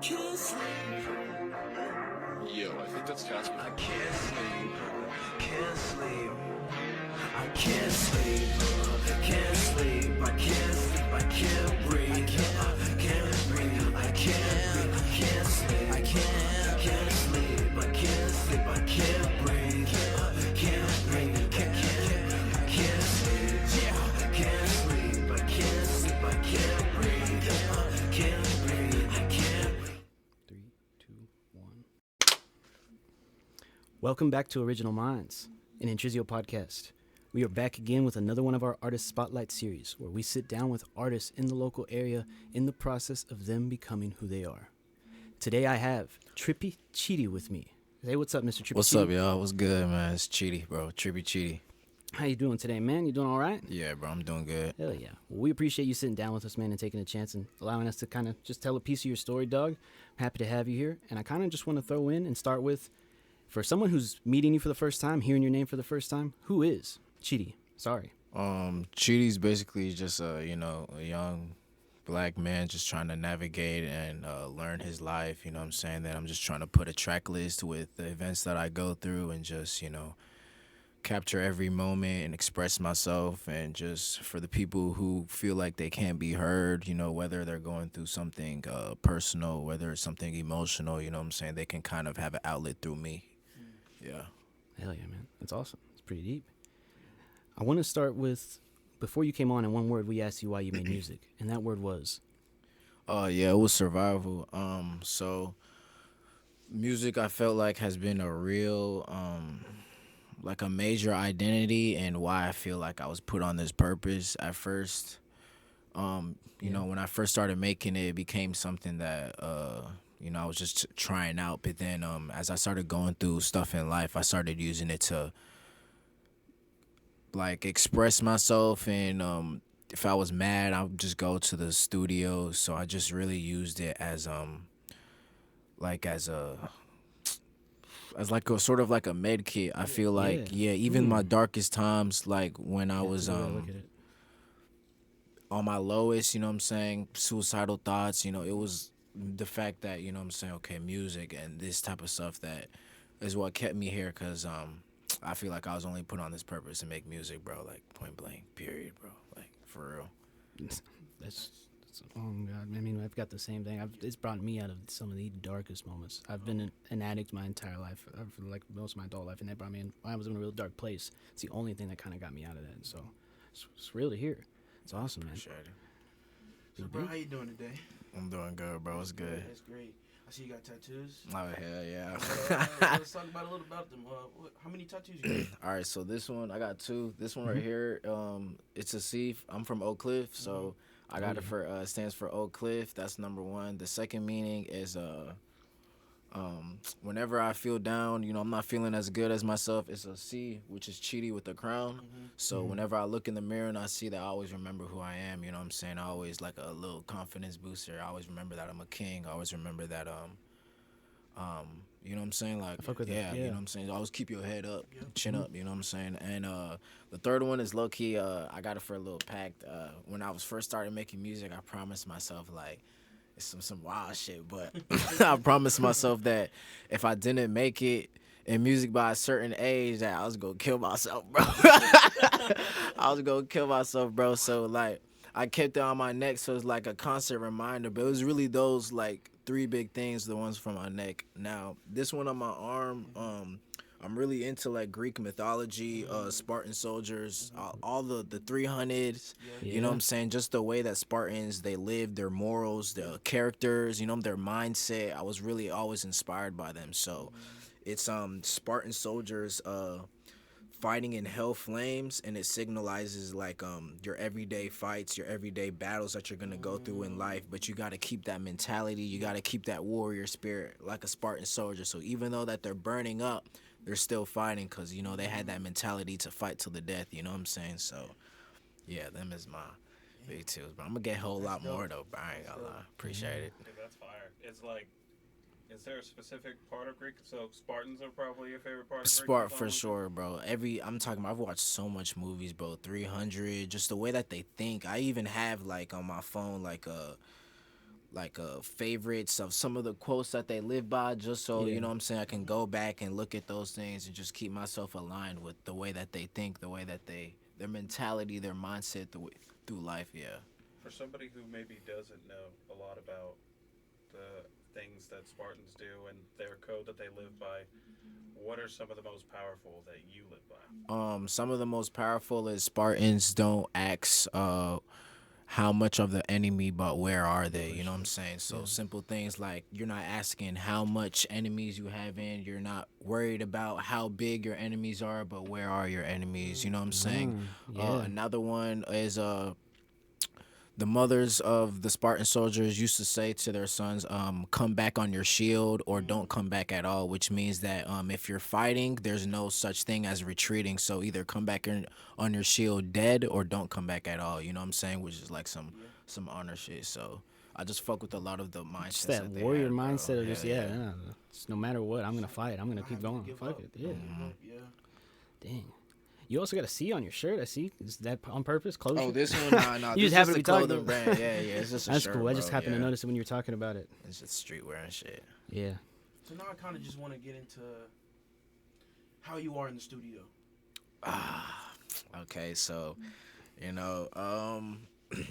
Yo, I think that's Casper. I can't sleep, can't sleep. I can't sleep, can't sleep. I can't sleep, I can't breathe. I can't breathe. I can't breathe. I can't sleep. I can't sleep. I can't sleep. I can't breathe. Can't breathe. Can't sleep. Yeah. Can't sleep. I can't sleep. I can't breathe. Can't breathe. I can't. 3, 2, 1. Welcome back to Original Minds, an Intrizio podcast. We are back again with another one of our Artist Spotlight series, where we sit down with artists in the local area in the process of them becoming who they are. Today I have TrippyChidi with me. Hey, what's up, Mr. TrippyChidi? What's up, y'all? What's good, man? It's Chidi, bro. TrippyChidi. How you doing today, man? You doing all right? Yeah, bro. I'm doing good. Hell yeah. Well, we appreciate you sitting down with us, man, and taking a chance and allowing us to kind of just tell a piece of your story, dog. I'm happy to have you here. And I kind of just want to throw in and start with, for someone who's meeting you for the first time, hearing your name for the first time, who is Chidi? Sorry. Chidi's basically just a young black man just trying to navigate and learn his life. You know what I'm saying? That I'm just trying to put a track list with the events that I go through and just, capture every moment and express myself. And just for the people who feel like they can't be heard, whether they're going through something personal, whether it's something emotional, you know what I'm saying? They can kind of have an outlet through me. Yeah. Hell yeah, man. That's awesome. It's pretty deep. I want to start with, before you came on, in one word, we asked you why you made music, and that word was? Yeah, it was survival. So music, I felt like, has been a real, like a major identity, and why I feel like I was put on this purpose at first. You know, when I first started making it, it became something that, I was just trying out. But then as I started going through stuff in life, I started using it to, like, express myself. And if I was mad, I would just go to the studio. So I just really used it as like a sort of like a medkit. I feel like even my darkest times, like when I was on my lowest, you know what I'm saying, suicidal thoughts, it was the fact that, okay, music and this type of stuff that is what kept me here. Because I feel like I was only put on this purpose to make music, bro, like point blank, period, bro, like for real. That's oh God. I mean, I've got the same thing. It's brought me out of some of the darkest moments. I've been an addict my entire life, for like most of my adult life, and that brought me in. I was in a real dark place. It's the only thing that kind of got me out of that. So it's real to hear. It's awesome, man. Appreciate it. So, bro, how you doing today? I'm doing good, bro. It's good. That's great. I see you got tattoos. Oh, hell yeah. Let's talk about a little about them. How many tattoos you got? All right, so this one, I got two. This one right here, it's a C. I'm from Oak Cliff, so I got it for, stands for Oak Cliff. That's number one. The second meaning is, whenever I feel down, I'm not feeling as good as myself, it's a C, which is Chidi with the crown. So whenever I look in the mirror and I see that, I always remember who I am, you know what I'm saying? I always, like a little confidence booster. I always remember that I'm a king. I always remember that, you know what I'm saying? Like, yeah, you know what I'm saying? Always keep your head up, chin up, you know what I'm saying? And the third one is low-key, I got it for a little pact. When I was first started making music, I promised myself, like, it's some wild shit, but I promised myself that if I didn't make it in music by a certain age, that I was gonna kill myself, bro. I was gonna kill myself, bro. So, like, I kept it on my neck, so it's like a constant reminder. But it was really those, like, three big things, the ones from my neck. Now, this one on my arm, I'm really into, like, Greek mythology, Spartan soldiers, all the 300s, you know what I'm saying? Just the way that Spartans, they lived, their morals, their characters, their mindset. I was really always inspired by them. So it's Spartan soldiers fighting in hell flames, and it signalizes, like, your everyday fights, your everyday battles that you're going to go through in life. But you got to keep that mentality. You got to keep that warrior spirit like a Spartan soldier. So even though that they're burning up, they're still fighting because, they had that mentality to fight till the death, you know what I'm saying? So, yeah, them is my big twos. But I'm going to get a whole lot more, though, but I ain't gonna lie. Appreciate it. Dude, that's fire. It's like, is there a specific part of Greek? So Spartans are probably your favorite part of Greek? Spartan, for sure, bro. I've watched so much movies, bro. 300, just the way that they think. I even have, like, on my phone, like favorites of some of the quotes that they live by, just so Yeah. you know what I'm saying, I can go back and look at those things and just keep myself aligned with the way that they think, the way that their mentality, their mindset, through life. Yeah. For somebody who maybe doesn't know a lot about the things that Spartans do and their code that they live by, what are some of the most powerful that you live by? Some of the most powerful is Spartans don't ask how much of the enemy, but where are they? You know what I'm saying? So simple things like you're not asking how much enemies you have in. You're not worried about how big your enemies are, but where are your enemies? You know what I'm saying? yeah. Another one is the mothers of the Spartan soldiers used to say to their sons, come back on your shield or don't come back at all, which means that if you're fighting, there's no such thing as retreating. So either come back on your shield dead or don't come back at all. You know what I'm saying? Which is like some honor shit. So I just fuck with a lot of the mindsets. Just that they warrior have, bro. mindset of just, it's no matter what, I'm going to fight. I'm going to keep going. Fuck it. Yeah. Yeah. Dang. You also got a C on your shirt. I see. Is that on purpose? Closure? Oh, this one? Nah. You This just happen is to a be talking clothing about brand. Yeah. It's just a That's shirt, cool. I just bro. happened to notice it when you were talking about it. It's just streetwear and shit. Yeah. So now I kind of just want to get into how you are in the studio. Okay, so,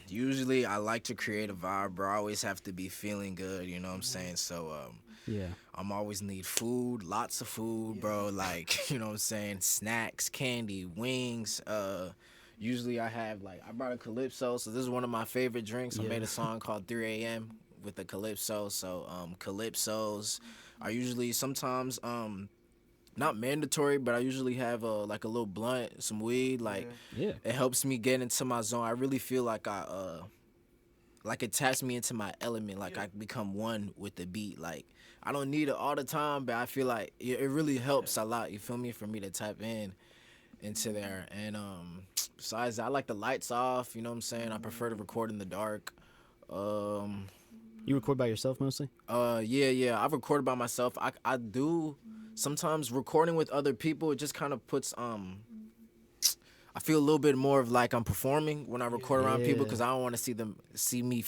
usually I like to create a vibe, bro. I always have to be feeling good, you know what I'm saying? So, Yeah. I'm always need food, lots of food, bro. Like, you know what I'm saying? Snacks, candy, wings. Usually I have, I brought a Calypso, so this is one of my favorite drinks. I Yeah. made a song called 3 a.m. with the Calypso. So, Calypsos are usually sometimes, not mandatory, but I usually have a little blunt, some weed. Yeah. It helps me get into my zone. I really feel like it taps me into my element. I become one with the beat. I don't need it all the time, but I feel like it really helps a lot. You feel me? For me to tap into there. And besides that, I like the lights off. You know what I'm saying? I prefer to record in the dark. You record by yourself mostly? Yeah. I've recorded by myself. I do sometimes recording with other people. It just kind of puts I feel a little bit more of like I'm performing when I record around people, because I don't want to see me.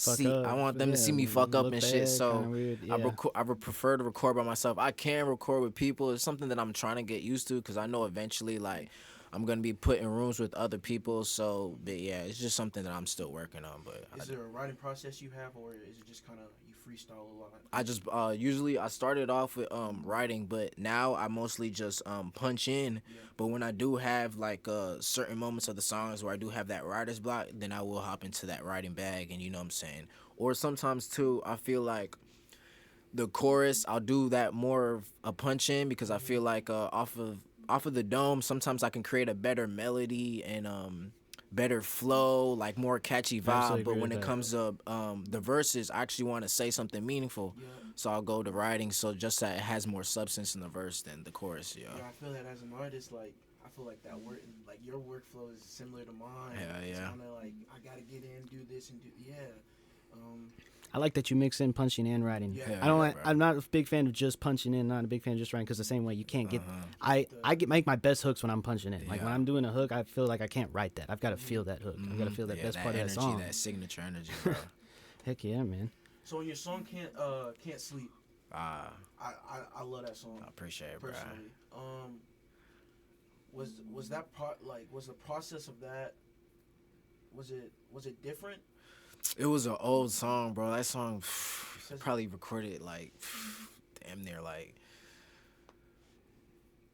I want them to see me fuck up look and bad, shit. So kinda weird, I would prefer to record by myself. I can record with people. It's something that I'm trying to get used to, because I know eventually I'm gonna be put in rooms with other people. So, but yeah, it's just something that I'm still working on. But Is there a writing process you have, or is it just kind of you freestyle a lot? I just usually I started off with writing, but now I mostly just punch in. But when I do have certain moments of the songs where I do have that writer's block, then I will hop into that writing bag, and you know what I'm saying. Or sometimes too, I feel like the chorus, I'll do that more of a punch in, because I feel like off of the dome, sometimes I can create a better melody and better flow, more catchy vibe. Absolutely But agree when with it that. comes to the verses, I actually want to say something meaningful. So I'll go to writing, so just that it has more substance in the verse than the chorus. Yeah, I feel that as an artist, I feel like that work, your workflow is similar to mine. It's kind of I gotta get in, do this, and do I like that you mix in punching and writing. Yeah. I don't. Yeah, bro. I'm not a big fan of just punching in. Not a big fan of just writing, because the same way you can't get. I make my best hooks when I'm punching in. When I'm doing a hook, I feel like I can't write that. I've got to feel that hook. I've got to feel that best part energy, of that song. that signature energy, bro. Heck yeah, man. So in your song can't sleep, I love that song. I appreciate it, bro. Personally, was that part was the process of that? Was it different? It was an old song, bro. That song probably recorded damn near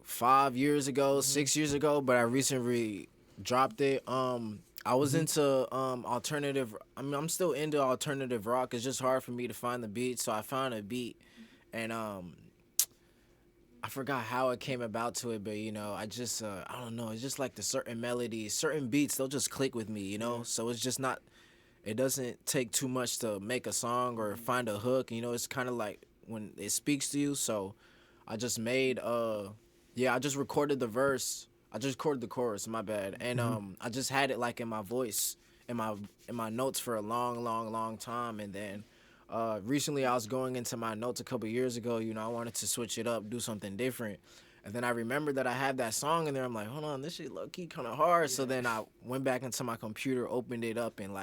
5 years ago, 6 years ago, but I recently dropped it. I was into alternative. I mean, I'm still into alternative rock. It's just hard for me to find the beat, so I found a beat, and I forgot how it came about to it, but I just I don't know. It's just the certain melodies, certain beats, they'll just click with me, So it's just not. It doesn't take too much to make a song or find a hook. It's kind of when it speaks to you. So I just made I just recorded the verse. I just recorded the chorus, my bad. And I just had it in my voice, in my notes for a long time. And then recently I was going into my notes a couple years ago. I wanted to switch it up, do something different. And then I remembered that I had that song in there. I'm like, hold on, this shit low key kind of hard. So then I went back into my computer, opened it up, and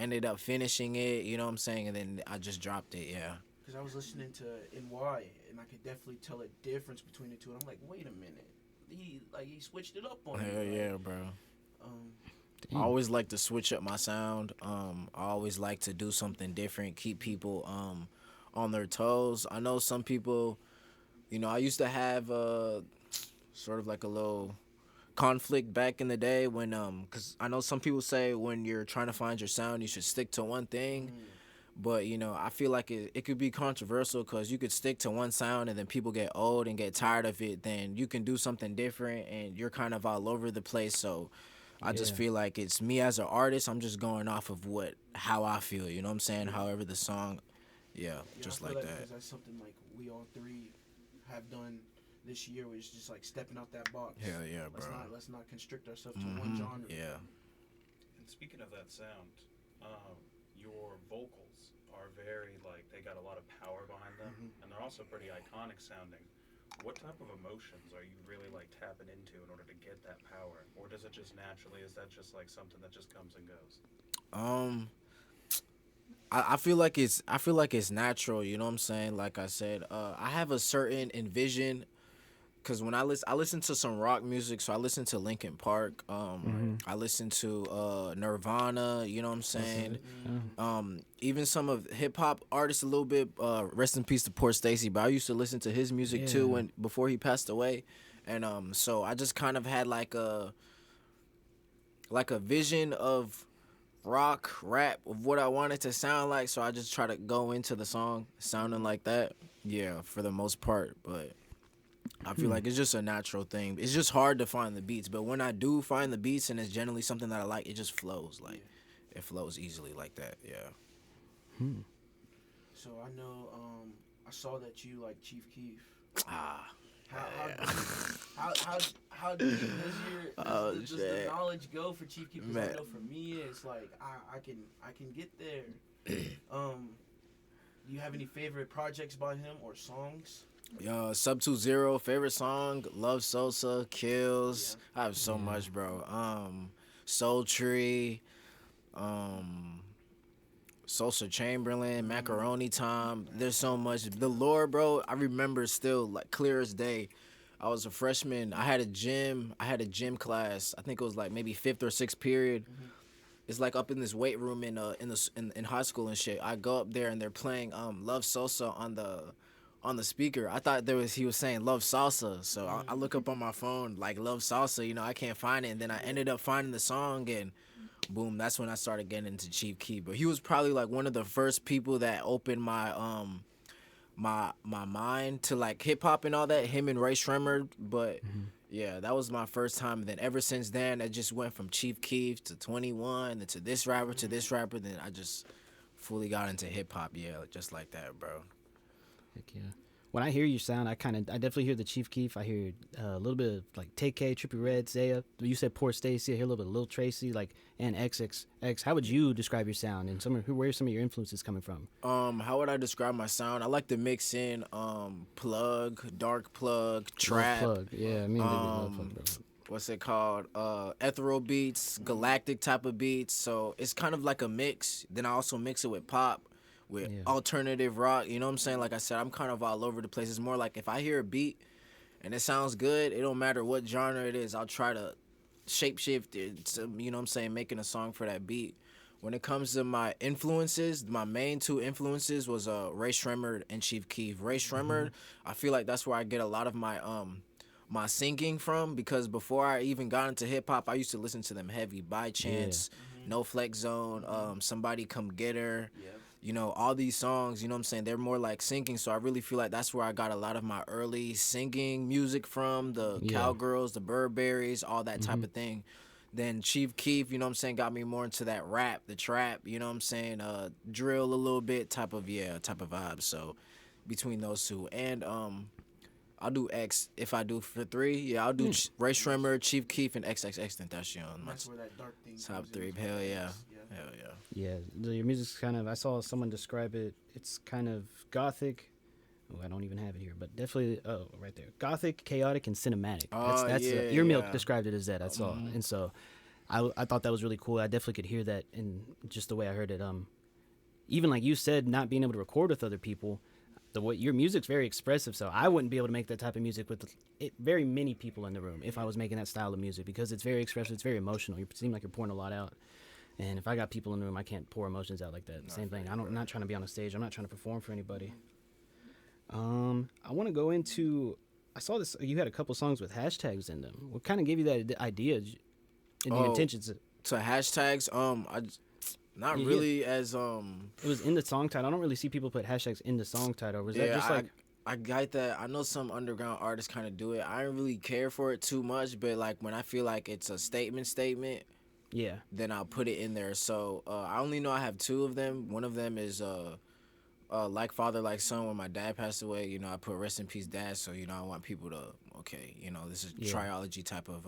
ended up finishing it, you know what I'm saying, and then I just dropped it, yeah. Because I was listening to NY, and I could definitely tell a difference between the two. And I'm like, wait a minute, he switched it up on me. Hell like, yeah, bro. I always like to switch up my sound. I always like to do something different, keep people on their toes. I know some people, you know, I used to have sort of like a little conflict back in the day when because I know some people say when you're trying to find your sound, you should stick to one thing. But, you know, I feel like it could be controversial because you could stick to one sound and then people get old and get tired of it. Then you can do something different and you're kind of all over the place. So I just feel like it's me as an artist. I'm just going off of how I feel, you know what I'm saying? However the song, just I feel like that. Because that's something like we all three have done this year, which is just like stepping out that box. Hell yeah, bro. Let's not constrict ourselves to one genre. Yeah. And speaking of that sound, your vocals are very, like, they got a lot of power behind them, and they're also pretty iconic sounding. What type of emotions are you really, like, tapping into in order to get that power? Or does it just naturally, is that just, like, something that just comes and goes? I feel like it's natural, you know what I'm saying? Like I said, I have a certain envision. Cause when I listen to some rock music, so I listen to Linkin Park, I listen to Nirvana, you know what I'm saying? Even some of hip hop artists a little bit. Rest in peace to poor Stacy, but I used to listen to his music too before he passed away, and so I just kind of had like a vision of rock rap of what I wanted to sound like. So I just try to go into the song sounding like that. Yeah, for the most part, but I feel like it's just a natural thing. It's just hard to find the beats, but when I do find the beats and it's generally something that I like, it just flows. Like, it flows easily like that, yeah. So I know, I saw that you like Chief Keef. How deep does the knowledge go for Chief Keef? Because I know for me, it's like, I can get there. Do you have any favorite projects by him or songs? Sub 2-0, favorite song, Love Sosa, Kills. I have so much, bro. Soul Tree, Sosa Chamberlain, Macaroni Time. There's so much. The lore, bro, I remember still, like, clear as day. I was a freshman. I had a gym class. I think it was like maybe 5th or 6th period. It's like up in this weight room in high school and shit. I go up there and they're playing Love Sosa on the speaker. I thought he was saying Love Salsa. So I look up on my phone like Love Salsa, you know, I can't find it. And then I ended up finding the song and boom, that's when I started getting into Chief Keef. But he was probably like one of the first people that opened my my mind to like hip hop and all that, him and Ray Shremmer. But yeah, that was my first time. And then ever since then, I just went from Chief Keef to 21 and to this rapper. Then I just fully got into hip hop. Yeah, just like that, bro. Heck yeah. When I hear your sound, I definitely hear the Chief Keef. I hear a little bit of like TK, Trippie Redd, Zaya. You said Poor Stacy. I hear a little bit of Lil Tracy, like, and XXX. How would you describe your sound? And where are some of your influences coming from? How would I describe my sound? I like to mix in plug, dark plug, trap. Plug. Yeah, I mean, plug, what's it called? Ethereal beats, galactic type of beats. So it's kind of like a mix. Then I also mix it with pop, with alternative rock, you know what I'm saying? Like I said, I'm kind of all over the place. It's more like if I hear a beat and it sounds good, it don't matter what genre it is, I'll try to shapeshift it to, you know what I'm saying, making a song for that beat. When it comes to my influences, my main two influences was Ray Shremmer and Chief Keef. Ray Shremmer, I feel like that's where I get a lot of my my singing from, because before I even got into hip hop, I used to listen to them heavy. By Chance, No Flex Zone, Somebody Come Get Her. You know, all these songs, you know what I'm saying, they're more like singing. So I really feel like that's where I got a lot of my early singing music from, the Cowgirls, the Burberrys, all that type of thing. Then Chief Keef, you know what I'm saying, got me more into that rap, the trap, you know what I'm saying, drill a little bit, type of vibe. So between those two. And I'll do X if I do for 3. Yeah, I'll do Ray Shremmer, Chief Keef, and XXX Tentacion. That's where that dark thing top 3. Hell yeah. Hell yeah. Yeah, your music's kind of, I saw someone describe it, it's kind of gothic. Oh, I don't even have it here, but definitely, right there. Gothic, chaotic, and cinematic. That's Ear Milk described it as that, I saw. And so I thought that was really cool. I definitely could hear that in just the way I heard it. Even like you said, not being able to record with other people, the way your music's very expressive. So I wouldn't be able to make that type of music with very many people in the room if I was making that style of music, because it's very expressive. It's very emotional. You seem like you're pouring a lot out. And if I got people in the room, I can't pour emotions out like that. Same thing. I'm not trying to be on a stage. I'm not trying to perform for anybody. I want to go into. I saw this. You had a couple songs with hashtags in them. What kind of gave you that idea and your intentions? To hashtags, not Yeah, really as It was in the song title. I don't really see people put hashtags in the song title. Was that yeah, just like? I got that. I know some underground artists kind of do it. I don't really care for it too much, but like when I feel like it's a statement, Yeah. then I'll put it in there. So I only know I have 2 of them. One of them is like father, like son. When my dad passed away, you know, I put rest in peace, dad. So you know, I want people to this is triology type of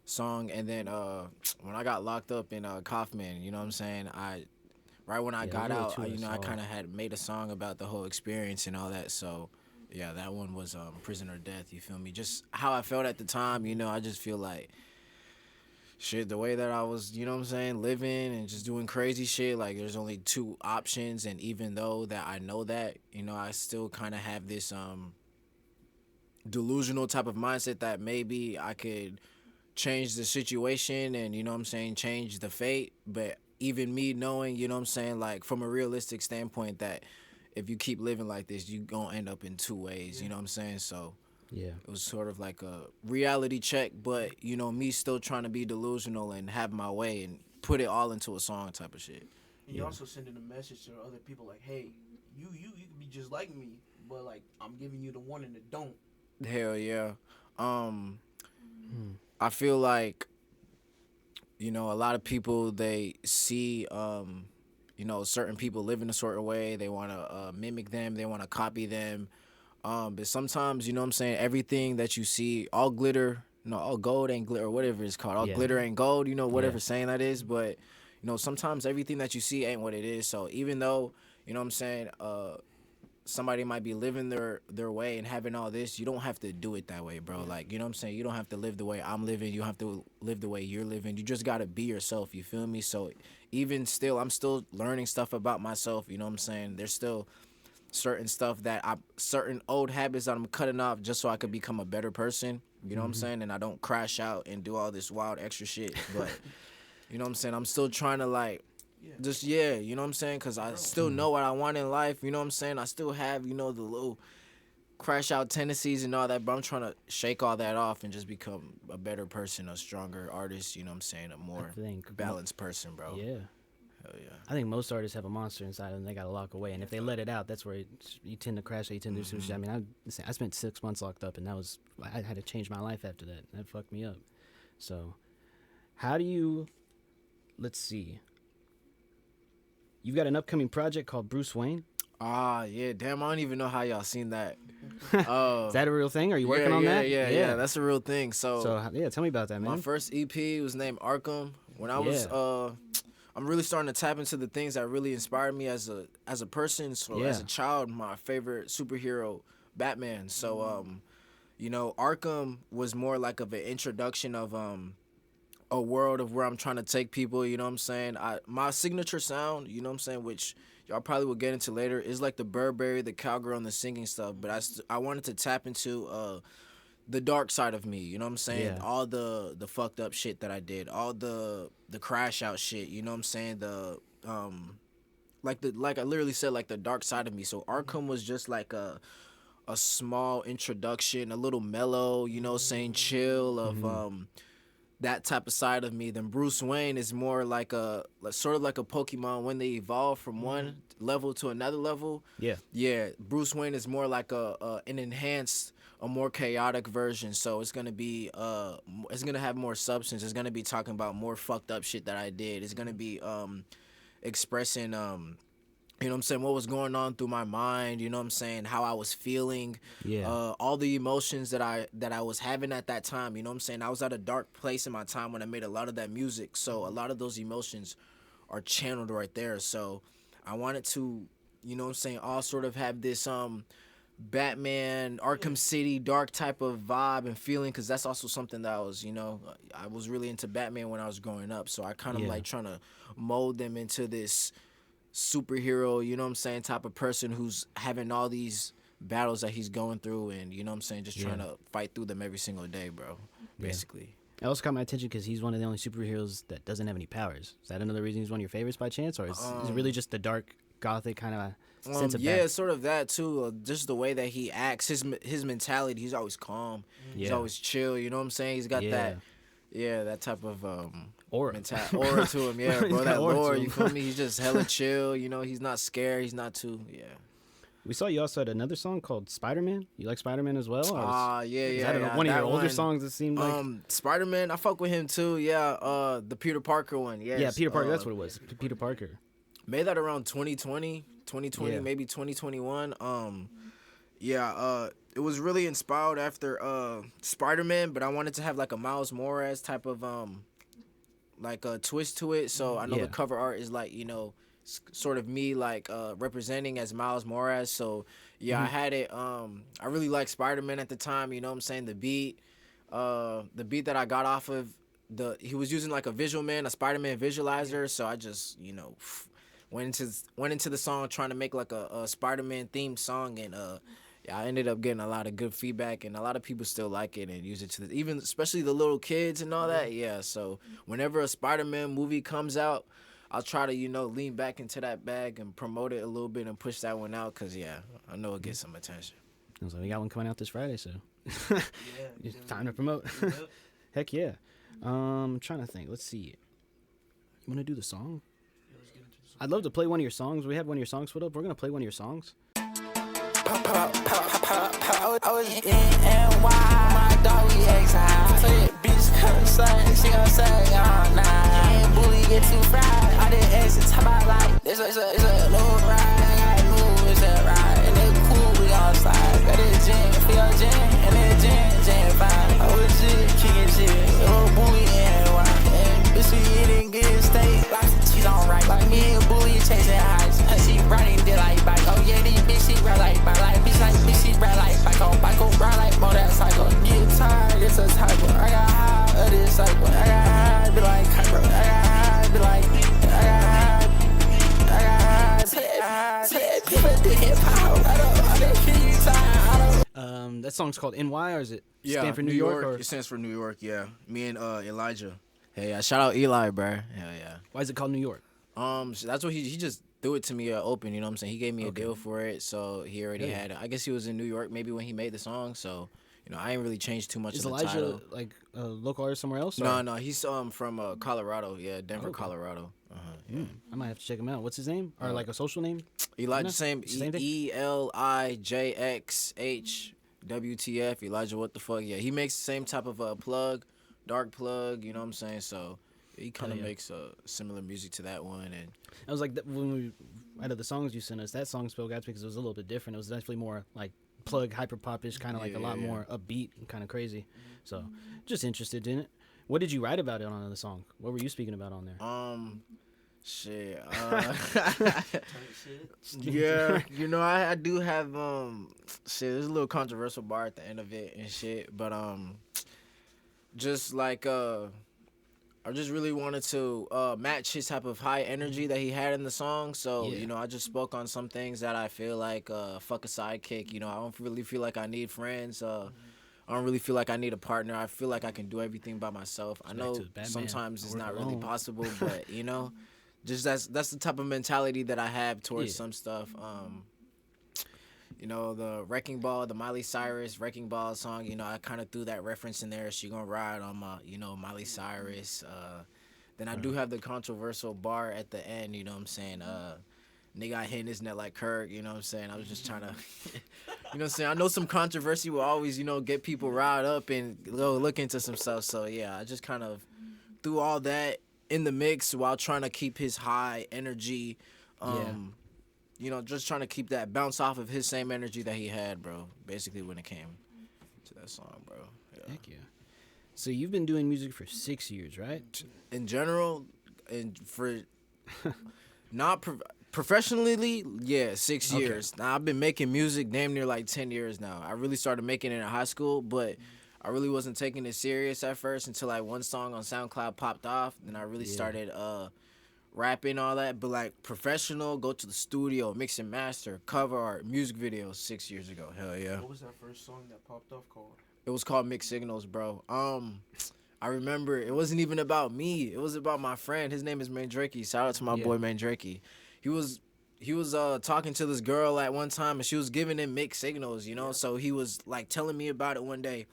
song. And then when I got locked up in Kaufman, you know what I'm saying, right when I got out, I kind of had made a song about the whole experience and all that. So yeah, that one was Prison or Death. You feel me? Just how I felt at the time. You know, I just feel like shit, the way that I was, you know what I'm saying, living and just doing crazy shit, like there's only 2 options. And even though that I know that, you know, I still kind of have this delusional type of mindset that maybe I could change the situation and, you know what I'm saying, change the fate. But even me knowing, you know what I'm saying, like from a realistic standpoint, that if you keep living like this, you gonna end up in 2 ways, you know what I'm saying? So Yeah. it was sort of like a reality check, but, you know, me still trying to be delusional and have my way and put it all into a song type of shit. And you're also sending a message to other people like, hey, you can be just like me, but like I'm giving you the one and the don't. Hell yeah. I feel like, you know, a lot of people, they see, you know, certain people live in a certain way. They want to mimic them. They want to copy them. But sometimes, you know what I'm saying, everything that you see, all glitter, all gold ain't glitter, or whatever it's called. All glitter ain't gold, you know, whatever saying that is. But, you know, sometimes everything that you see ain't what it is. So even though, you know what I'm saying, somebody might be living their way and having all this, you don't have to do it that way, bro. Like, you know what I'm saying? You don't have to live the way I'm living. You have to live the way you're living. You just got to be yourself, you feel me? So even still, I'm still learning stuff about myself, you know what I'm saying? There's still certain stuff certain old habits that I'm cutting off just so I could become a better person, you know what I'm saying? And I don't crash out and do all this wild extra shit. But, you know what I'm saying? I'm still trying to, like, you know what I'm saying? Because I still know what I want in life, you know what I'm saying? I still have, you know, the little crash out tendencies and all that, but I'm trying to shake all that off and just become a better person, a stronger artist, you know what I'm saying? A more balanced person, bro. Yeah. Hell yeah. I think most artists have a monster inside them they got to lock away. And if they let it out, that's where you tend to crash or you tend to do some shit. I mean, I spent 6 months locked up, and I had to change my life after that. That fucked me up. So how do you, let's see. You've got an upcoming project called Bruce Wayne. Yeah, damn, I don't even know how y'all seen that. Is that a real thing? Are you working on that? Yeah, that's a real thing. So yeah, tell me about that, man. My first EP was named Arkham. When I was I'm really starting to tap into the things that really inspired me as a person. So as a child, my favorite superhero, Batman. So you know, Arkham was more like of an introduction of a world of where I'm trying to take people, you know what I'm saying? My signature sound, you know what I'm saying, which y'all probably will get into later, is like the Burberry, the cowgirl, and the singing stuff. But I wanted to tap into the dark side of me, you know what I'm saying? Yeah. All the fucked up shit that I did, all the crash out shit, you know what I'm saying? The like I literally said, like the dark side of me. So Arkham was just like a small introduction, a little mellow, you know, saying chill of that type of side of me. Then Bruce Wayne is more like sort of like a Pokemon when they evolve from one level to another level. Yeah. Bruce Wayne is more like an enhanced, a more chaotic version. So it's gonna be it's gonna have more substance. It's gonna be talking about more fucked up shit that I did. It's gonna be expressing you know what I'm saying, what was going on through my mind, you know what I'm saying, how I was feeling, all the emotions that I was having at that time, you know what I'm saying. I was at a dark place in my time when I made a lot of that music, so a lot of those emotions are channeled right there. So I wanted to, you know what I'm saying, all sort of have this Batman, Arkham City, dark type of vibe and feeling, because that's also something that I was, I was really into Batman when I was growing up. So I kind of like trying to mold them into this superhero, you know what I'm saying, type of person who's having all these battles that he's going through and, you know what I'm saying, just trying to fight through them every single day, bro, basically. It also caught my attention because he's one of the only superheroes that doesn't have any powers. Is that another reason he's one of your favorites by chance? Or is it really just the dark, gothic kind of sense of that? Sort of that too. Just the way that he acts, his mentality, he's always calm. He's always chill, you know what I'm saying? He's got that type of aura aura to him, yeah, bro. That lore, you feel me? He's just hella chill, you know, he's not scared, he's not too, We saw you also had another song called Spider-Man. You like Spider-Man as well? Is that one of your older songs it seemed like? Spider-Man, I fuck with him too, the Peter Parker one, yes. Yeah, Peter Parker, that's what it was, Peter Parker. Made that around 2020, maybe 2021. It was really inspired after Spider-Man, but I wanted to have like a Miles Morales type of like a twist to it. So I know the cover art is like, sort of me like representing as Miles Morales. So I had it. I really liked Spider-Man at the time, you know what I'm saying? The beat that I got off of he was using like a visual man, a Spider-Man visualizer. So I just, went into the song trying to make like a Spider-Man themed song, and I ended up getting a lot of good feedback, and a lot of people still like it and use it even especially the little kids and all that. So whenever a Spider-Man movie comes out, I'll try to lean back into that bag and promote it a little bit and push that one out, because I know it gets some attention. So we got one coming out this Friday, so it's time to promote. Heck yeah. I'm trying to think. Let's see. You want to do the song? I'd love to play one of your songs. We have one of your songs put up. We're going to play one of your songs. I was in NY, my dog, we ex-high. So that bitch come son, she gon' say, oh nah. And bully get too fried. I didn't ask to talk about like, it's a low ride. I got new, it's a ride. And it's cool, we gon' slide. Got this gin, feel gin, and this gin fine. I was just kicking shit, little bully and NY. And bitch, we eating good steak, like cheese on right. Like me and bully chasing highs. She riding did like bike. Oh yeah, these bitch, she ride like bike. Like bitch, like bitch, she ride like bike. On bike, ride like motorcycle. Get tired, it's a typo. I got high of this cycle. I got high, be like Cairo. I got high, be like. That song's called NY, or is it stand for New York? Or? It stands for New York, yeah. Me and Elijah. Hey, shout out Eli, bro. Hell yeah. Why is it called New York? So that's what he just threw it to me open, you know what I'm saying? He gave me a deal for it, so he already had it. I guess he was in New York maybe when he made the song, so I ain't really changed too much of the Elijah title. like a local artist somewhere else? No, he's from Colorado, Denver, Colorado. I might have to check him out. What's his name? Or like a social name? Elijah, No? same ELIJXHWTF. Elijah, what the fuck? Yeah, he makes the same type of dark plug, you know what I'm saying? So he kind of makes similar music to that one. And I was like, when we out of the songs you sent us, that song spoke out because it was a little bit different. It was definitely more like plug, hyper pop-ish, kind of like a lot more upbeat and kind of crazy. So just interested in it. What did you write about it on the song? What were you speaking about on there? Shit. Yeah, I do have there's a little controversial bar at the end of it and shit, but just like I just really wanted to match his type of high energy that he had in the song. So, I just spoke on some things that I feel like fuck a sidekick. I don't really feel like I need friends. I don't really feel like I need a partner. I feel like I can do everything by myself. I know sometimes it's not really possible, but just that's the type of mentality that I have towards some stuff. The Wrecking Ball, the Miley Cyrus Wrecking Ball song, I kind of threw that reference in there. She gonna ride on my, Miley Cyrus. Then I do have the controversial bar at the end, you know what I'm saying? Nigga, I hitting his net like Kirk, you know what I'm saying? I was just trying to, you know what I'm saying? I know some controversy will always, get people riled up and go look into some stuff. So, yeah, I just kind of threw all that in the mix while trying to keep his high energy, just trying to keep that bounce off of his same energy that he had, bro, basically when it came to that song, bro. Yeah. Heck yeah. So you've been doing music for 6 years, right? In general, and for not Professionally, yeah, 6 years. Now I've been making music damn near like 10 years now. I really started making it in high school, but I really wasn't taking it serious at first until like one song on SoundCloud popped off. Then I really started rapping, all that. But like professional, go to the studio, mix and master, cover art, music videos 6 years ago. Hell yeah. What was that first song that popped off called? It was called Mixed Signals, bro. I remember it wasn't even about me. It was about my friend. His name is Mandrakey. Shout out to my boy Mandrakey. He was talking to this girl at one time, and she was giving him mixed signals, you know. So he was like telling me about it one day,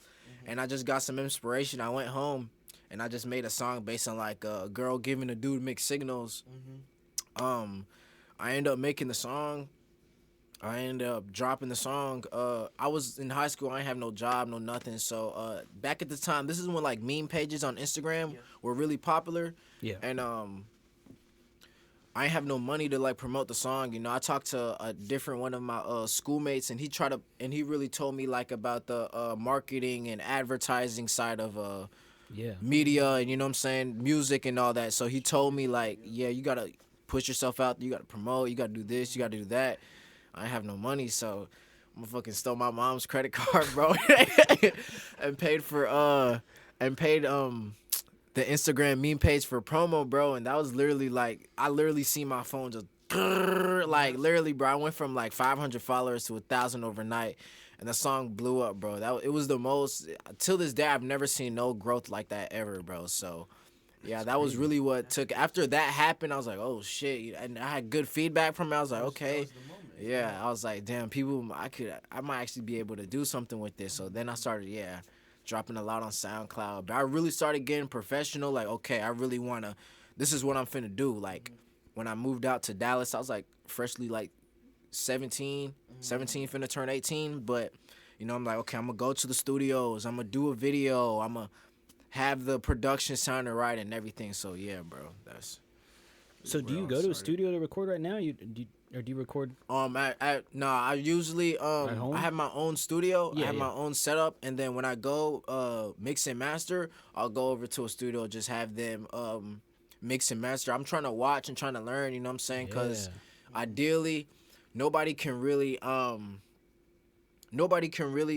and I just got some inspiration. I went home, and I just made a song based on like a girl giving a dude mixed signals. I ended up making the song. I ended up dropping the song. I was in high school. I didn't have no job, no nothing. So back at the time, this is when like meme pages on Instagram were really popular. Yeah. And I ain't have no money to like promote the song. You know, I talked to a different one of my schoolmates, and he really told me like about the marketing and advertising side of media, and you know what I'm saying, music and all that. So he told me like, yeah, you gotta push yourself out. You gotta promote. You gotta do this. You gotta do that. I have no money, so I'm gonna fucking stole my mom's credit card, bro, and paid the Instagram meme page for promo, bro. And that was literally like, I literally see my phone just like literally, bro. I went from like 500 followers to 1,000 overnight, and the song blew up, bro. It was the most. Till this day, I've never seen no growth like that ever, bro. So. Yeah, that was really what took. After that happened, I was like, oh shit, and I had good feedback from it. I was like, okay, yeah. I was like, damn, I might actually be able to do something with this. So then I started, dropping a lot on SoundCloud. But I really started getting professional. Like, okay, I really wanna. This is what I'm finna do. Like, when I moved out to Dallas, I was like freshly like 17, finna turn 18. But you know, I'm like, okay, I'm gonna go to the studios. I'm gonna do a video. I'm gonna have the production sounding right and everything. So yeah, bro, that's. So do you go to a studio to record right now? Or do you record? I usually at home? I have my own studio. Yeah, I have my own setup, and then when I go mix and master, I'll go over to a studio, just have them mix and master. I'm trying to watch and trying to learn. You know what I'm saying? Because ideally, nobody can really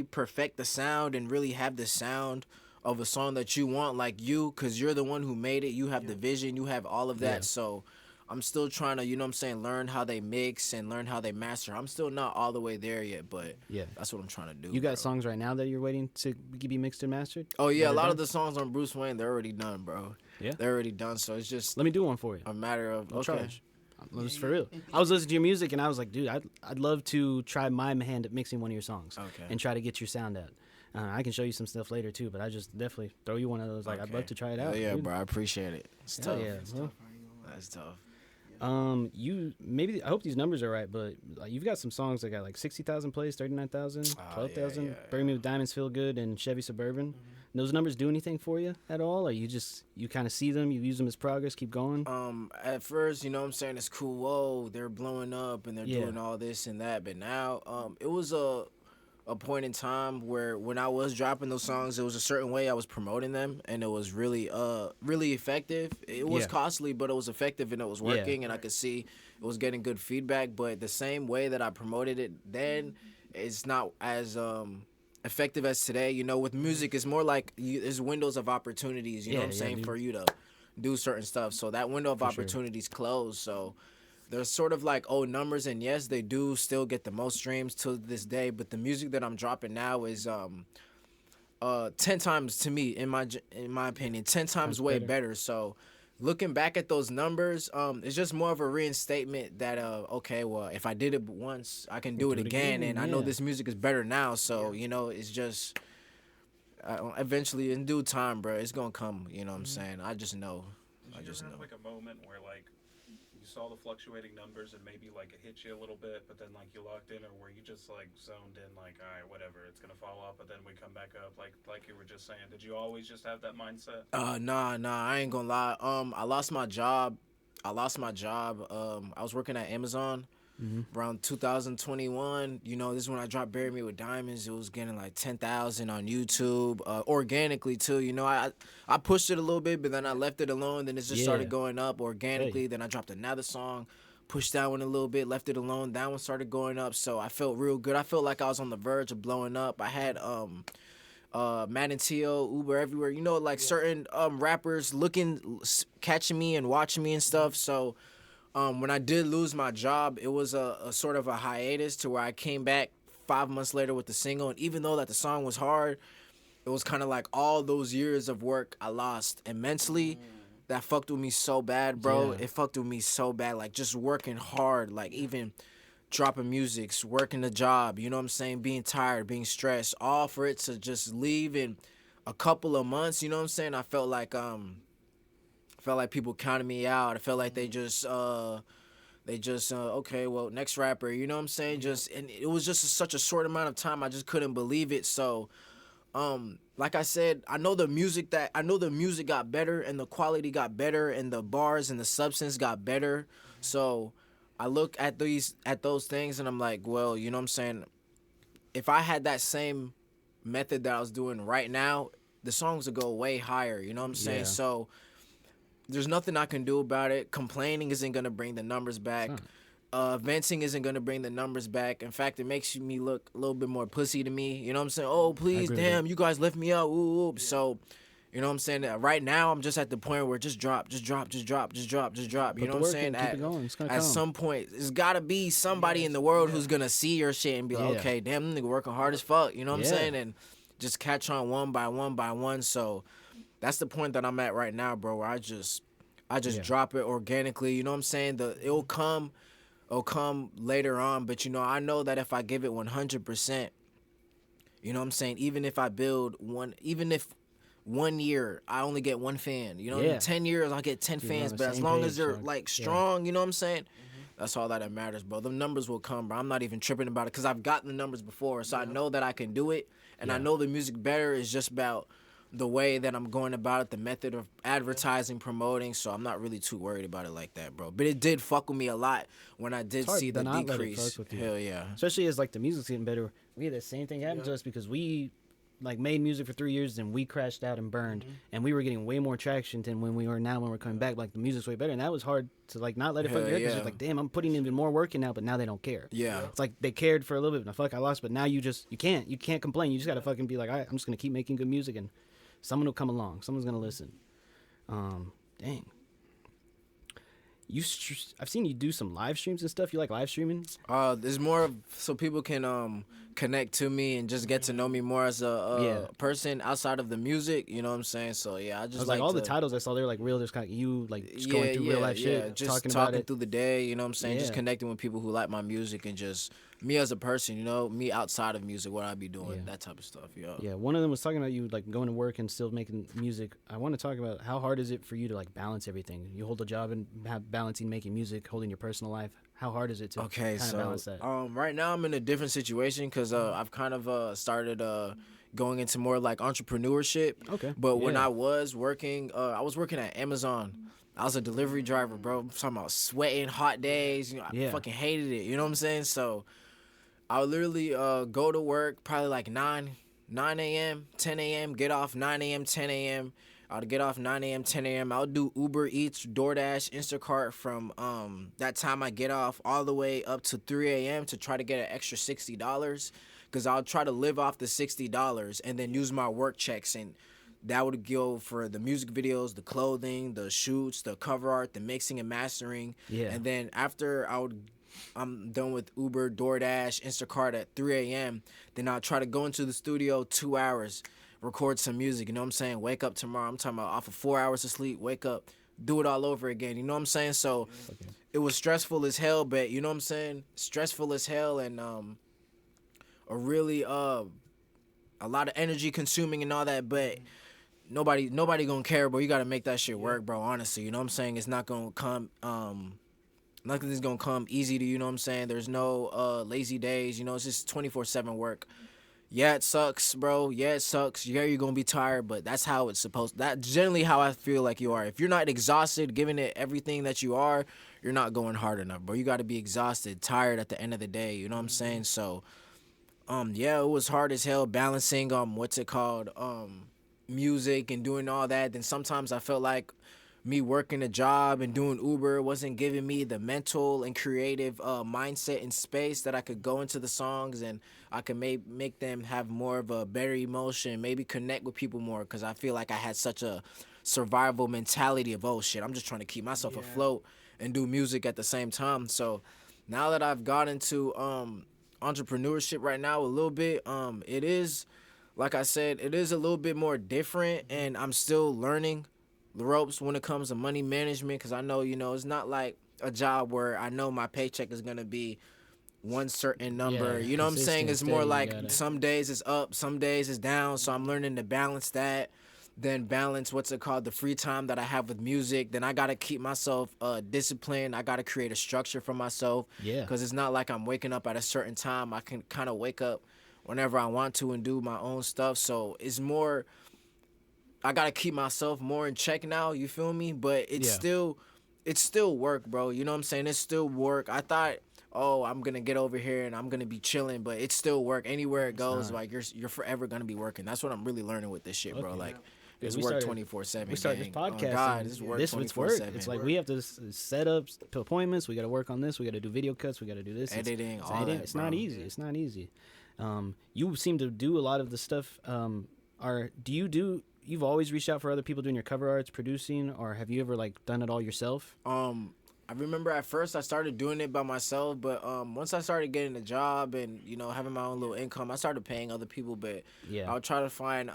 perfect the sound and really have the sound of a song that you want like you, because you're the one who made it. You have the vision, you have all of that. So I'm still trying to, you know what I'm saying, learn how they mix and learn how they master. I'm still not all the way there yet, but that's what I'm trying to do. You got songs right now that you're waiting to be mixed and mastered? Oh yeah, a lot of the songs on Bruce Wayne, they're already done, bro. Yeah, they're already done. So it's just, let me do one for you. A matter of Just for real. I was listening to your music and I was like, dude, I'd love to try my hand at mixing one of your songs and try to get your sound out. I can show you some stuff later too, but I just definitely throw you one of those. Like, I'd love to try it out. Yeah, bro, I appreciate it. It's tough. Yeah, that's tough. I hope these numbers are right, but you've got some songs that got like 60,000 plays, 39,000, 12,000. Bury Me with Diamonds, Feel Good, and Chevy Suburban. Those numbers do anything for you at all, or you kind of see them, you use them as progress, keep going? At first, you know what I'm saying, it's cool. Whoa, they're blowing up and they're doing all this and that, but now, it was a point in time where when I was dropping those songs, it was a certain way I was promoting them, and it was really effective. It was costly, but it was effective, and it was working, and I could see it was getting good feedback. But the same way that I promoted it then, it's not as effective as today. You know, with music, it's more like there's windows of opportunities, you know what I'm saying, for you to do certain stuff. So that window of opportunities closed, so there's sort of like old numbers, and yes, they do still get the most streams to this day, but the music that I'm dropping now is 10 times, to me, in my opinion, 10 times way better. So looking back at those numbers, it's just more of a reinstatement that okay, well, if I did it once, I can do it again, and I know this music is better now. So you know, it's just eventually in due time, bro, it's gonna come. You know what I'm saying? I just know. Did you ever have like a moment where like you saw the fluctuating numbers and maybe like it hit you a little bit, but then like you locked in, or were you just like zoned in, like, all right, whatever, it's gonna fall off, but then we come back up, like you were just saying? Did you always just have that mindset? Nah, I ain't gonna lie. I lost my job. I was working at Amazon around 2021. You know, this is when I dropped Bury Me with Diamonds. It was getting like 10,000 on YouTube, organically too. You know, I pushed it a little bit, but then I left it alone. Then it just started going up organically. Then I dropped another song, pushed that one a little bit, left it alone. That one started going up, so I felt real good. I felt like I was on the verge of blowing up. I had Madden Tio, Uber everywhere. You know, like certain rappers catching me and watching me and stuff. So when I did lose my job, it was a sort of a hiatus to where I came back 5 months later with the single. And even though that the song was hard, it was kind of like all those years of work I lost. And mentally, that fucked with me so bad, bro. Yeah. It fucked with me so bad. Like, just working hard, like even dropping music, working the job, you know what I'm saying? Being tired, being stressed, all for it to just leave in a couple of months, you know what I'm saying? I felt like people counted me out. I felt like they just okay, well, next rapper, you know what I'm saying? And it was just such a short amount of time. I just couldn't believe it. So like I said, I know the music got better and the quality got better and the bars and the substance got better. So I look at those things and I'm like, well, you know what I'm saying? If I had that same method that I was doing right now, the songs would go way higher, you know what I'm saying? Yeah. So there's nothing I can do about it. Complaining isn't going to bring the numbers back. Venting isn't going to bring the numbers back. In fact, it makes me look a little bit more pussy to me. You know what I'm saying? Oh, please, damn, you guys lift me up. Ooh, ooh. So, you know what I'm saying? Right now, I'm just at the point where just drop. You know what I'm saying? Keep it going. It's gonna At come. some point, there's got to be somebody in the world who's going to see your shit and be like, Yeah. okay, damn, them nigga working hard as fuck. You know what I'm Yeah. saying? And just catch on one by one. So that's the point that I'm at right now, bro, where I just drop it organically. You know what I'm saying? It'll come later on, but you know, I know that if I give it 100%, you know what I'm saying, even if 1 year I only get one fan, you know, Yeah. in 10 years I'll get 10 You're fans, on the but as same long page, as they're dog. like Yeah. strong, you know what I'm saying? That's all that matters, bro. The numbers will come, bro. I'm not even tripping about it because I've gotten the numbers before, so I know that I can do it, and I know the music better is just about the way that I'm going about it, the method of advertising, promoting, so I'm not really too worried about it like that, bro. But it did fuck with me a lot when I did hard see to the not let it decrease. fuck with you. Hell yeah. Especially as like the music's getting better. We had the same thing happen to us because we like made music for 3 years and we crashed out and burned, and we were getting way more traction than when we are now when we're coming back. Like the music's way better, and that was hard to like not let it fuck Hell your head because yeah. it's like, damn, I'm putting even more work in now, but now they don't care. Yeah. It's like they cared for a little bit, and fuck, I lost, but now you can't complain. You just gotta fucking be like, all right, I'm just gonna keep making good music, and someone will come along, someone's gonna listen. Dang. I've seen you do some live streams and stuff. You like live streaming? There's more so people can connect to me and just get to know me more as a person outside of the music. You know what I'm saying? So yeah, I just I was like all to, the titles I saw, they were like real, just kind of you like just going through real life shit, just talking about it. through the day. You know what I'm saying? Just Yeah. connecting with people who like my music and just me as a person. You know, me outside of music, what I be doing, that type of stuff. Yeah. Yeah, one of them was talking about you like going to work and still making music. I want to talk about how hard is it for you to like balance everything? You hold a job and have balancing making music, holding your personal life. How hard is it to Okay, kind of so balance that? right now I'm in a different situation because I've kind of started going into more like entrepreneurship. Okay, But when yeah. I was working at Amazon. I was a delivery driver, bro. I'm talking about sweating, hot days. You know, I fucking hated it. You know what I'm saying? So I would literally go to work probably like 9 a.m., 10 a.m., get off 9 a.m., 10 a.m. I would get off 9 a.m., 10 a.m. I would do Uber Eats, DoorDash, Instacart from that time I get off all the way up to 3 a.m. to try to get an extra $60 because I would try to live off the $60 and then use my work checks, and that would go for the music videos, the clothing, the shoots, the cover art, the mixing and mastering. Yeah. And then after I'm done with Uber, DoorDash, Instacart at 3 a.m., then I'll try to go into the studio 2 hours, record some music, you know what I'm saying? Wake up tomorrow, I'm talking about off of 4 hours of sleep, wake up, do it all over again, you know what I'm saying? So it was stressful as hell, but you know what I'm saying? Stressful as hell and a really a lot of energy consuming and all that, but nobody gonna care, bro. You gotta make that shit work, bro, honestly, you know what I'm saying? It's not gonna come nothing's gonna come easy to you, know what I'm saying? There's no lazy days, you know, it's just 24/7 work. Yeah, it sucks, bro. Yeah, it sucks. Yeah, you're gonna be tired, but that's how it's supposed. That's generally how I feel like you are. If you're not exhausted, giving it everything that you are, you're not going hard enough, bro. You got to be exhausted, tired at the end of the day. You know what I'm saying? So, yeah, it was hard as hell balancing music and doing all that. Then sometimes I felt like me working a job and doing Uber wasn't giving me the mental and creative mindset and space that I could go into the songs and I could make them have more of a better emotion, maybe connect with people more, because I feel like I had such a survival mentality of, oh shit, I'm just trying to keep myself afloat and do music at the same time. So now that I've got into entrepreneurship right now a little bit, it is, like I said, it is a little bit more different, and I'm still learning the ropes when it comes to money management, because I know, it's not like a job where I know my paycheck is going to be one certain number. Yeah, you know what I'm saying? It's more steady, like some days it's up, some days it's down, so I'm learning to balance that. Then balance the free time that I have with music. Then I got to keep myself disciplined. I got to create a structure for myself. Yeah. Because it's not like I'm waking up at a certain time. I can kind of wake up whenever I want to and do my own stuff. So it's more, I got to keep myself more in check now, you feel me? But it's still work, bro. You know what I'm saying? It's still work. I thought, I'm going to get over here and I'm going to be chilling, but it's still work. Anywhere it goes, like you're forever going to be working. That's what I'm really learning with this shit, bro. Like, it's work 24/7. We started this podcast. Oh God, this is work 24/7. It's like we have to set up appointments. We got to work on this. We got to do video cuts. We got to do this. Editing, it's all editing. that, It's not easy. It's not easy. You seem to do a lot of the stuff. You've always reached out for other people doing your cover arts, producing, or have you ever like done it all yourself? I remember at first I started doing it by myself, but once I started getting a job and having my own little income, I started paying other people. But I'll try to find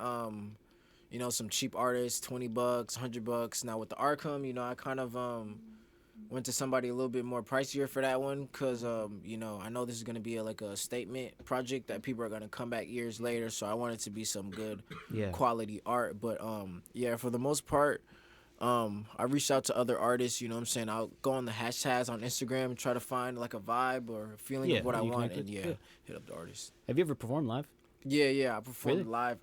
some cheap artists, $20, $100. Now with the Arkham, I kind of went to somebody a little bit more pricier for that one, because I know this is gonna be a statement project that people are gonna come back years later. So I want it to be some good quality art. But for the most part, I reached out to other artists. I'll go on the hashtags on Instagram and try to find like a vibe or a feeling of what I want, and hit up the artist. Have you ever performed live? Yeah, I performed live.